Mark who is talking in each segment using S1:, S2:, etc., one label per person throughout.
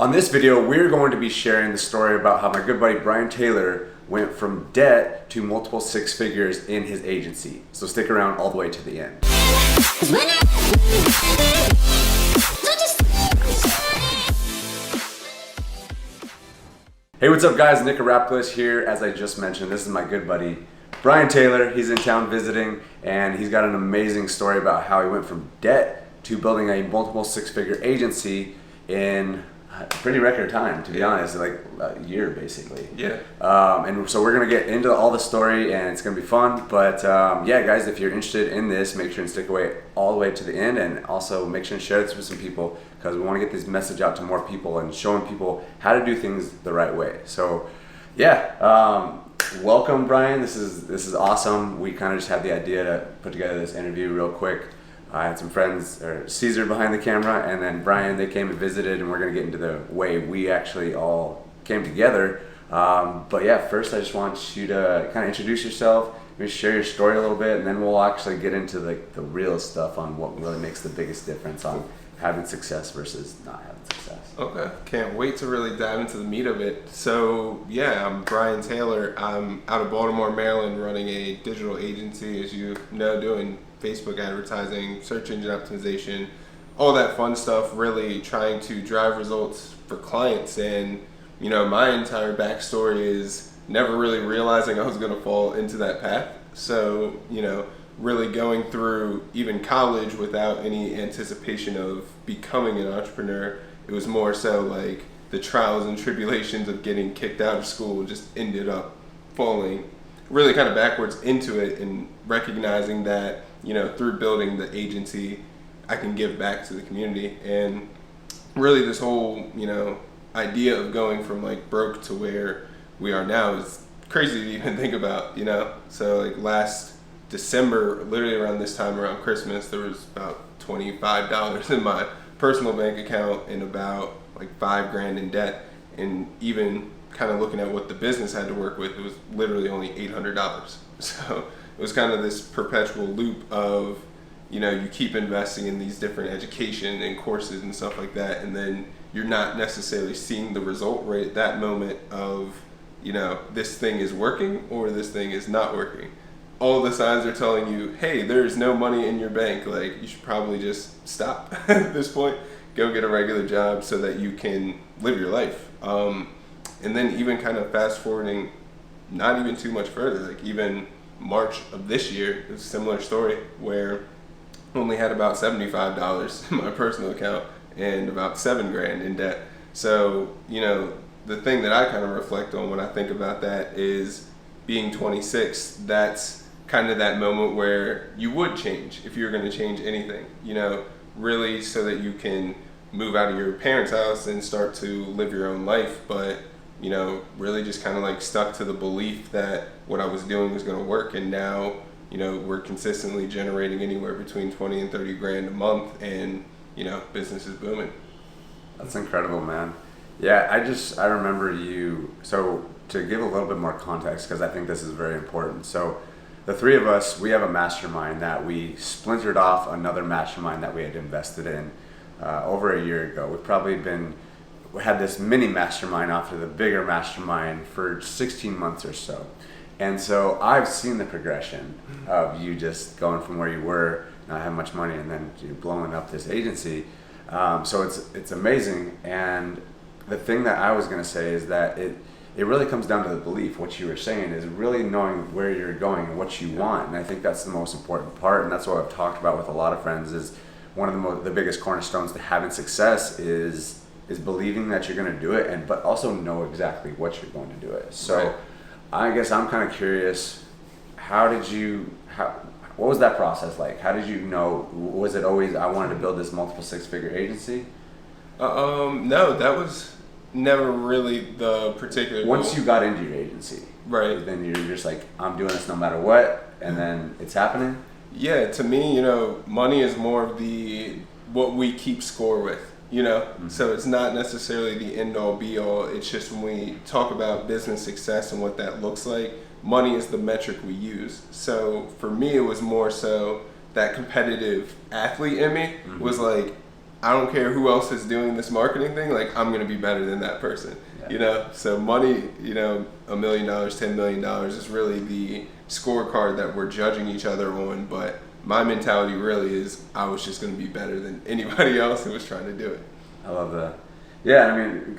S1: On this video, we're going to be sharing the story about how my good buddy Brian Taylor went from debt to multiple six figures in his agency. So stick around all the way to the end. Hey, what's up guys? Nick Rapkless here. As I just mentioned, this is my good buddy Brian Taylor. He's in town visiting and he's got an amazing story about how he went from debt to building a multiple six-figure agency in pretty record time, to be honest, like a year basically.
S2: Yeah.
S1: And so we're gonna get into all the story and it's gonna be fun. But yeah, guys, if you're interested in this, make sure and stick away all the way to the end, and also make sure and share this with some people because we want to get this message out to more people and showing people how to do things the right way. So yeah, welcome Brian. This is awesome. We kind of just had the idea to put together this interview real quick. I had some friends, or Caesar behind the camera, and then Brian, they came and visited, and we're going to get into the way we actually all came together. But yeah, first I just want you to kind of introduce yourself, maybe share your story a little bit, and then we'll actually get into the real stuff on what really makes the biggest difference on having success versus not having success.
S2: Okay, can't wait to really dive into the meat of it. So yeah, I'm Brian Taylor. I'm out of Baltimore, Maryland, running a digital agency, as you know, doing Facebook advertising, search engine optimization, all that fun stuff, really trying to drive results for clients. And you know, my entire backstory is never really realizing I was going to fall into that path. So, you know, really going through even college without any anticipation of becoming an entrepreneur. It was more so like the trials and tribulations of getting kicked out of school just ended up falling really kind of backwards into it, and recognizing that, you know, through building the agency, I can give back to the community. And really this whole, you know, idea of going from like broke to where we are now is crazy to even think about, you know? So like last December, literally around this time, around Christmas, there was about $25 in my personal bank account and about like $5,000 in debt. And even kind of looking at what the business had to work with, it was literally only $800. So it was kind of this perpetual loop of, you know, you keep investing in these different education and courses and stuff like that, and then you're not necessarily seeing the result right at that moment of, you know, this thing is working or this thing is not working. All the signs are telling you, hey, there's no money in your bank. Like, you should probably just stop at this point, go get a regular job so that you can live your life. And then even kind of fast forwarding, not even too much further, like even March of this year, it was a similar story where I only had about $75 in my personal account and about $7,000 in debt. So, you know, the thing that I kind of reflect on when I think about that is being 26, that's kind of that moment where you would change if you were going to change anything, you know, really so that you can move out of your parents' house and start to live your own life. But, you know, really just kind of like stuck to the belief that what I was doing was going to work. And now, you know, we're consistently generating anywhere between 20 and 30 grand a month, and, you know, business is booming.
S1: That's incredible, man. Yeah, I remember you, so to give a little bit more context, because I think this is very important. So the three of us, we have a mastermind that we splintered off another mastermind that we had invested in over a year ago. We had this mini mastermind off of the bigger mastermind for 16 months or so. And so I've seen the progression of you just going from where you were, not having much money, and then you blowing up this agency. So it's amazing. And the thing that I was going to say is that it really comes down to the belief. What you were saying is really knowing where you're going and what you want. And I think that's the most important part. And that's what I've talked about with a lot of friends, is one of the biggest cornerstones to having success is believing that you're going to do it, but also know exactly what you're going to do it. So right. I guess I'm kind of curious, what was that process like? How did you know? Was it always, I wanted to build this multiple six-figure agency?
S2: No, that was never really the particular
S1: Once
S2: goal.
S1: You got into your agency,
S2: right?
S1: Then you're just like, I'm doing this no matter what, and then it's happening?
S2: Yeah, to me, you know, money is more of what we keep score with. You know, so it's not necessarily the end all be all. It's just when we talk about business success and what that looks like, money is the metric we use. So for me, it was more so that competitive athlete in me was like, I don't care who else is doing this marketing thing, like I'm gonna be better than that person.
S1: Yeah.
S2: You know, so money, you know, $1 million, $10 million is really the scorecard that we're judging each other on. But my mentality really is I was just gonna be better than anybody else who was trying to do it.
S1: I love that. Yeah, I mean,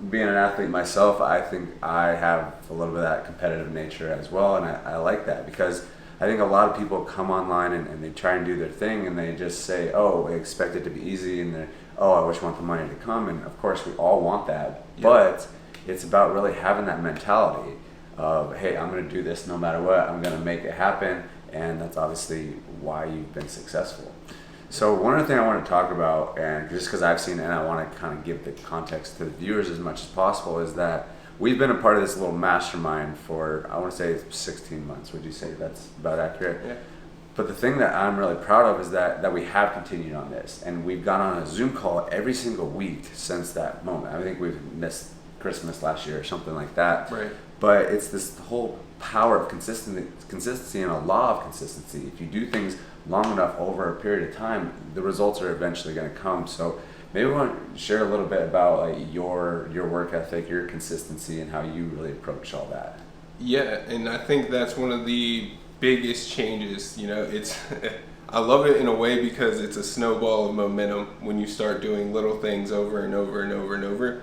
S1: being an athlete myself, I think I have a little bit of that competitive nature as well, and I like that because I think a lot of people come online and they try and do their thing and they just say, oh, I expect it to be easy, and I wish I want the money to come, and of course we all want that, but it's about really having that mentality of, hey, I'm going to do this no matter what, I'm going to make it happen, and that's obviously why you've been successful. So one other thing I want to talk about, and just because I've seen it and I want to kind of give the context to the viewers as much as possible, is that we've been a part of this little mastermind for, I want to say 16 months. Would you say that's about accurate?
S2: Yeah.
S1: But the thing that I'm really proud of is that we have continued on this, and we've gone on a Zoom call every single week since that moment. I think we've missed Christmas last year or something like that.
S2: Right.
S1: But it's this whole power of consistency and a law of consistency. If you do things long enough over a period of time, the results are eventually going to come. So maybe we want to share a little bit about like your work ethic, your consistency, and how you really approach all that.
S2: Yeah, and I think that's one of the biggest changes. You know, it's I love it in a way because it's a snowball of momentum when you start doing little things over and over and over and over.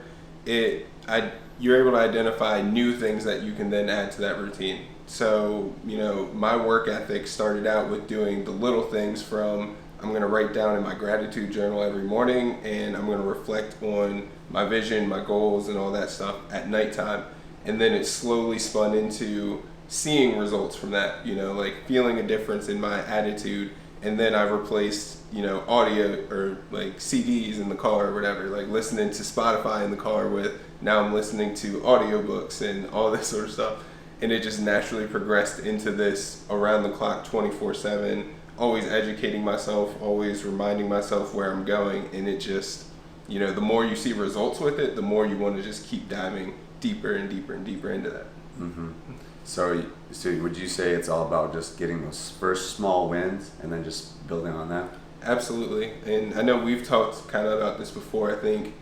S2: You're able to identify new things that you can then add to that routine. So, you know, my work ethic started out with doing the little things from I'm going to write down in my gratitude journal every morning, and I'm going to reflect on my vision, my goals, and all that stuff at nighttime. And then it slowly spun into seeing results from that, you know, like feeling a difference in my attitude. And then I replaced, you know, audio or like CDs in the car or whatever, like listening to Spotify in the car with, now I'm listening to audiobooks and all this sort of stuff. And it just naturally progressed into this around the clock 24/7, always educating myself, always reminding myself where I'm going. And it just, you know, the more you see results with it, the more you want to just keep diving deeper and deeper and deeper into that.
S1: Mm-hmm. So would you say it's all about just getting those first small wins and then just building on that?
S2: Absolutely. And I know we've talked kind of about this before. I think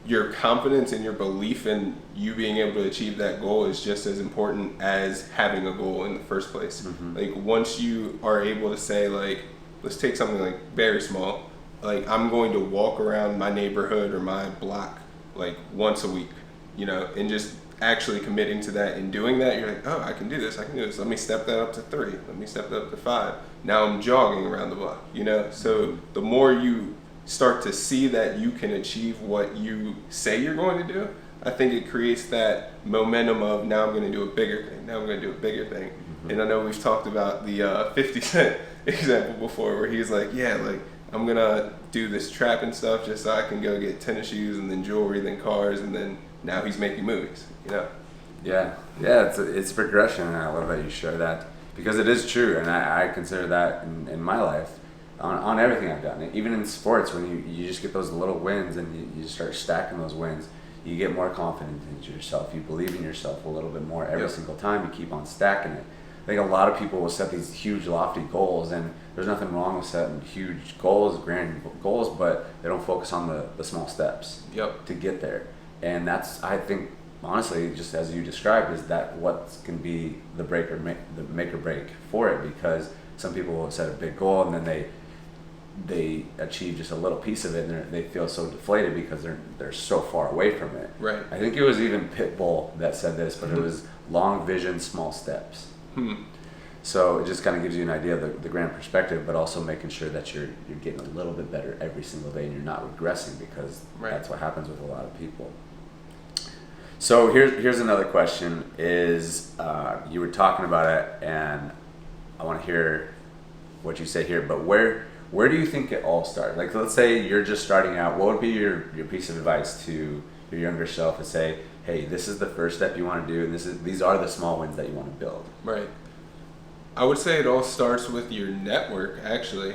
S2: your confidence and your belief in you being able to achieve that goal is just as important as having a goal in the first place. Mm-hmm. Like once you are able to say, like, let's take something like very small, like I'm going to walk around my neighborhood or my block like once a week, you know, and just actually committing to that and doing that, you're like, oh, I can do this. Let me step that up to 3. Let me step that up to 5. Now I'm jogging around the block, you know? So the more you start to see that you can achieve what you say you're going to do, I think it creates that momentum of now I'm going to do a bigger thing. Now I'm going to do a bigger thing. Mm-hmm. And I know we've talked about the 50 Cent example before where he's like, yeah, like I'm going to do this trapping stuff just so I can go get tennis shoes and then jewelry, then cars, and then now he's making movies, you know?
S1: Yeah, it's a progression, and I love that you share that because it is true, and I consider that in my life on everything I've done. Even in sports, when you just get those little wins and you start stacking those wins, you get more confident in yourself. You believe in yourself a little bit more every single time. You keep on stacking it. I think a lot of people will set these huge, lofty goals, and there's nothing wrong with setting huge goals, grand goals, but they don't focus on the small steps to get there. And that's, I think, honestly, just as you described, is that what can be the make or break for it, because some people will set a big goal and then they achieve just a little piece of it and they feel so deflated because they're so far away from it.
S2: Right.
S1: I think it was even Pitbull that said this, but it was long vision, small steps. So it just kind of gives you an idea of the grand perspective, but also making sure that you're getting a little bit better every single day and you're not regressing, because that's what happens with a lot of people. So here's another question is, you were talking about it and I want to hear what you say here, but where do you think it all started? Like, let's say you're just starting out, what would be your piece of advice to your younger self to say, hey, this is the first step you want to do, and these are the small wins that you want to build?
S2: Right. I would say it all starts with your network, actually,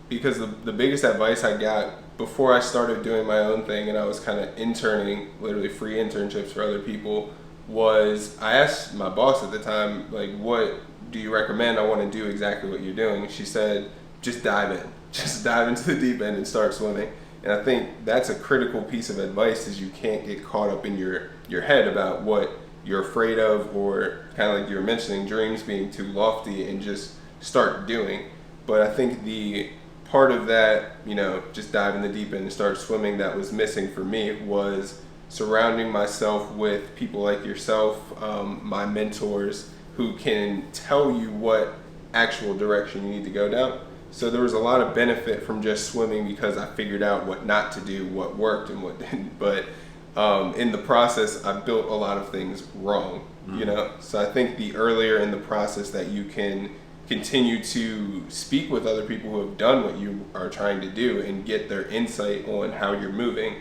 S2: because the biggest advice I got before I started doing my own thing and I was kind of interning, literally free internships for other people, was I asked my boss at the time, like, what do you recommend? I want to do exactly what you're doing. She said, just dive in. just dive into the deep end and start swimming. And I think that's a critical piece of advice, is you can't get caught up in your head about what you're afraid of, or kind of like you were mentioning, dreams being too lofty, and just start doing. But I think the part of that, just dive in the deep end and start swimming, that was missing for me was surrounding myself with people like yourself, my mentors, who can tell you what actual direction you need to go down. So there was a lot of benefit from just swimming, because I figured out what not to do, what worked and what didn't. But in the process, I built a lot of things wrong, So I think the earlier in the process that you can continue to speak with other people who have done what you are trying to do and get their insight on how you're moving,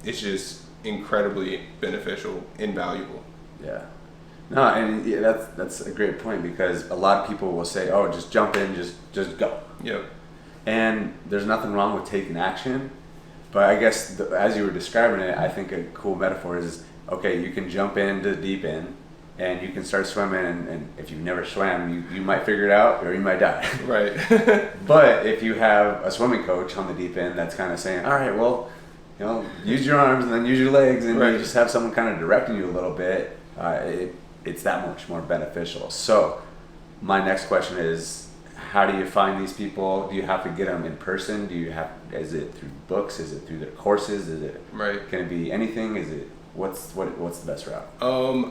S2: it's just incredibly beneficial, invaluable.
S1: Yeah. No, and that's a great point, because a lot of people will say, "Oh, just jump in, just go."
S2: Yep.
S1: And there's nothing wrong with taking action, but I guess as you were describing it, I think a cool metaphor is, okay, you can jump into the deep end and you can start swimming, and if you've never swam, you might figure it out or you might die.
S2: Right.
S1: But if you have a swimming coach on the deep end that's kind of saying, all right, well, use your arms and then use your legs, and
S2: right.
S1: You just have someone kind of directing you a little bit, it's that much more beneficial. So my next question is, how do you find these people? Do you have to get them in person? Is it through books? Is it through their courses?
S2: Right.
S1: Can it be anything? What's the best route?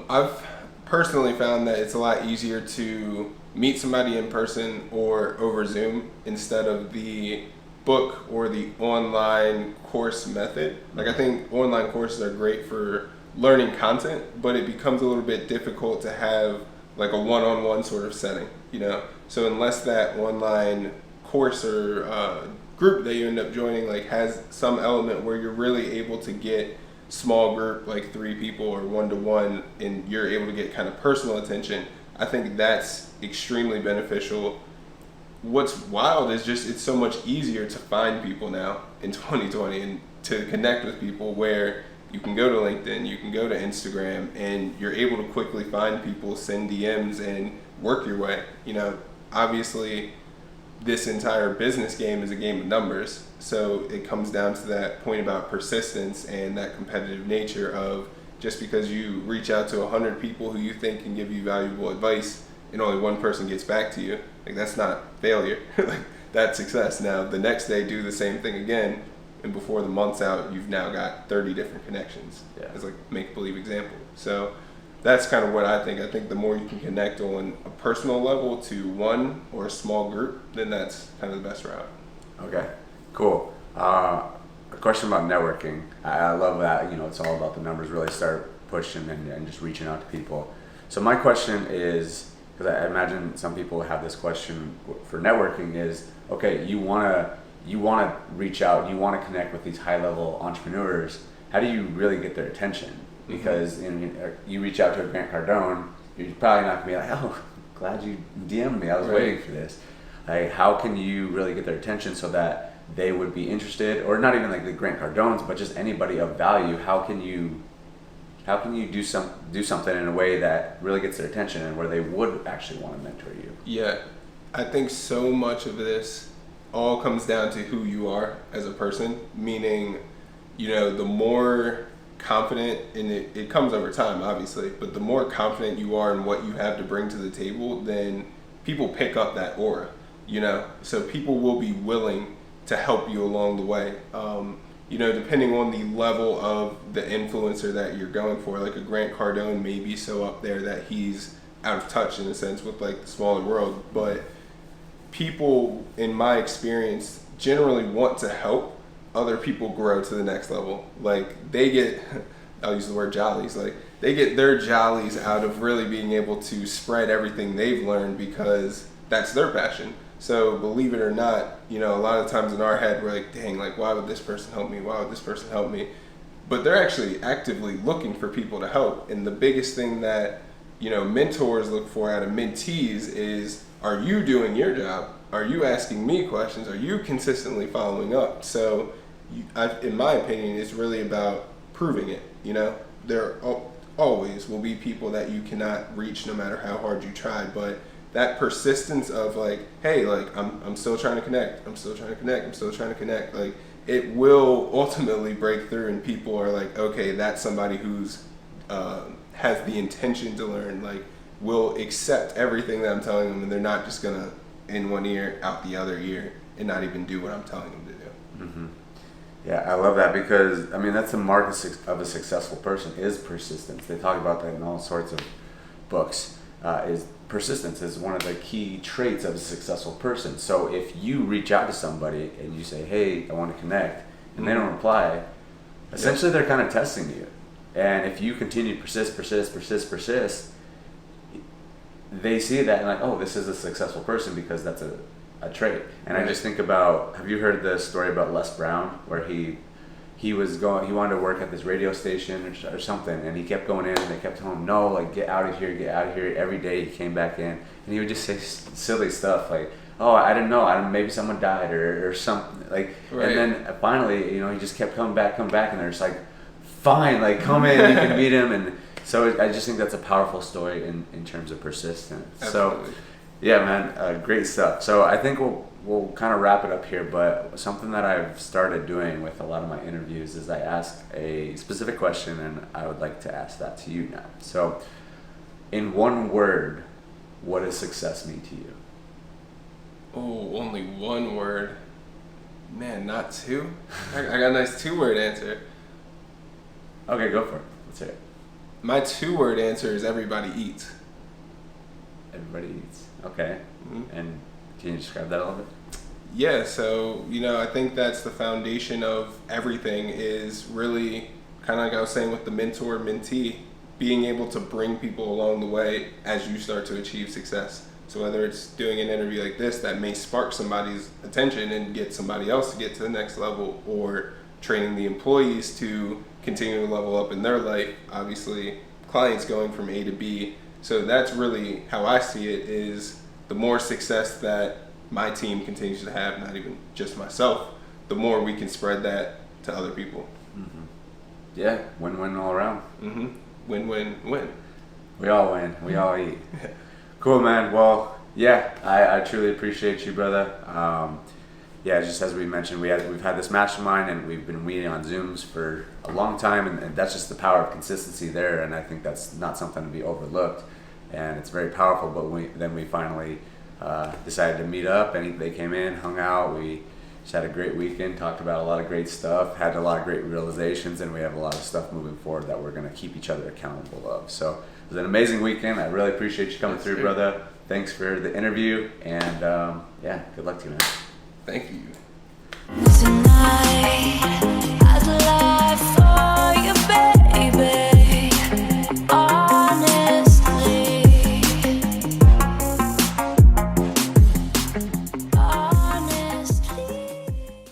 S2: I've personally found that it's a lot easier to meet somebody in person or over Zoom instead of the book or the online course method. Like, I think online courses are great for learning content, but it becomes a little bit difficult to have like a one-on-one sort of setting, So unless that online course or group that you end up joining like has some element where you're really able to get small group, like 3 people or 1-to-1, and you're able to get kind of personal attention, I think that's extremely beneficial. What's wild is just it's so much easier to find people now in 2020 and to connect with people, where you can go to LinkedIn, you can go to Instagram, and you're able to quickly find people, send DMs, and work your way. Obviously, this entire business game is a game of numbers. So it comes down to that point about persistence and that competitive nature of, just because you reach out to 100 people who you think can give you valuable advice and only one person gets back to you, like, that's not failure. That's success. Now, the next day, do the same thing again, and before the month's out, you've now got 30 different connections.
S1: Yeah.
S2: As like make-believe example. So that's kind of what I think. I think the more you can connect on a personal level to one or a small group, then that's kind of the best route.
S1: Okay, cool. A question about networking. I love that, it's all about the numbers, really start pushing and just reaching out to people. So my question is, because I imagine some people have this question for networking, is, okay, you want to reach out, you want to connect with these high-level entrepreneurs. How do you really get their attention? Because you reach out to a Grant Cardone, you're probably not going to be like, oh, glad you DM'd me, I was waiting for this. Like, how can you really get their attention so that they would be interested, or not even like the Grant Cardones, but just anybody of value? How can you do something in a way that really gets their attention and where they would actually want to mentor you?
S2: Yeah, I think so much of this all comes down to who you are as a person, meaning, the more confident, and it comes over time, obviously, but the more confident you are in what you have to bring to the table, then people pick up that aura, so people will be willing to help you along the way. Depending on the level of the influencer that you're going for, like a Grant Cardone may be so up there that he's out of touch in a sense with like the smaller world, but people, in my experience, generally want to help other people grow to the next level. Like, they get, I'll use the word jollies, like they get their jollies out of really being able to spread everything they've learned, because that's their passion. So believe it or not, a lot of times in our head, we're like, dang, like, why would this person help me? Why would this person help me? But they're actually actively looking for people to help. And the biggest thing that, mentors look for out of mentees is, are you doing your job? Are you asking me questions? Are you consistently following up? So in my opinion, it's really about proving it. There always will be people that you cannot reach no matter how hard you try, but that persistence of like, hey, like I'm still trying to connect, I'm still trying to connect, I'm still trying to connect, like it will ultimately break through, and people are like, okay, that's somebody who's has the intention to learn, like will accept everything that I'm telling them, and they're not just gonna in one ear out the other ear and not even do what I'm telling them to do.
S1: Mm-hmm. Yeah, I love that, because I mean that's the mark of a successful person is persistence. They talk about that in all sorts of books. Is persistence is one of the key traits of a successful person. So if you reach out to somebody and you say, hey, I want to connect, and they don't reply, essentially they're kind of testing you. And if you continue to persist, they see that and like, oh, this is a successful person because that's a trait. And I just think about, have you heard the story about Les Brown, where he wanted to work at this radio station or something, and he kept going in and they kept telling him, no, like get out of here. Every day he came back in and he would just say silly stuff like, oh, I didn't know, maybe someone died or something, like, right. And then finally, he just kept coming back, and they're just like, fine, like come in, you can meet him. And so I just think that's a powerful story in terms of persistence.
S2: Absolutely.
S1: So yeah, man, great stuff. So I think we'll kind of wrap it up here, but something that I've started doing with a lot of my interviews is I ask a specific question, and I would like to ask that to you now. So in one word, what does success mean to you?
S2: Oh, only one word. Man, not two? I got a nice 2-word answer.
S1: Okay, go for it. Let's hear it.
S2: My 2-word answer is everybody eats.
S1: Everybody eats. Okay.
S2: Mm-hmm.
S1: And can you describe that a little bit?
S2: Yeah, so, I think that's the foundation of everything, is really kind of like I was saying with the mentor-mentee, being able to bring people along the way as you start to achieve success. So whether it's doing an interview like this that may spark somebody's attention and get somebody else to get to the next level, or training the employees to continue to level up in their life, obviously clients going from A to B. So that's really how I see it, is the more success that my team continues to have, not even just myself, the more we can spread that to other people.
S1: Mm-hmm. Yeah, win-win all around.
S2: Mm-hmm. Win-win-win.
S1: We all win. We all eat. Cool, man. Well, yeah, I truly appreciate you, brother. Yeah, just as we mentioned, we've had this mastermind, and we've been meeting on Zooms for a long time, and that's just the power of consistency there, and I think that's not something to be overlooked, and it's very powerful. But we finally decided to meet up, and they came in, hung out, we just had a great weekend, talked about a lot of great stuff, had a lot of great realizations, and we have a lot of stuff moving forward that we're going to keep each other accountable of. So it was an amazing weekend. I really appreciate you coming through, brother. Thanks for the interview, and yeah, good luck to you, man.
S2: Thank you.
S3: Tonight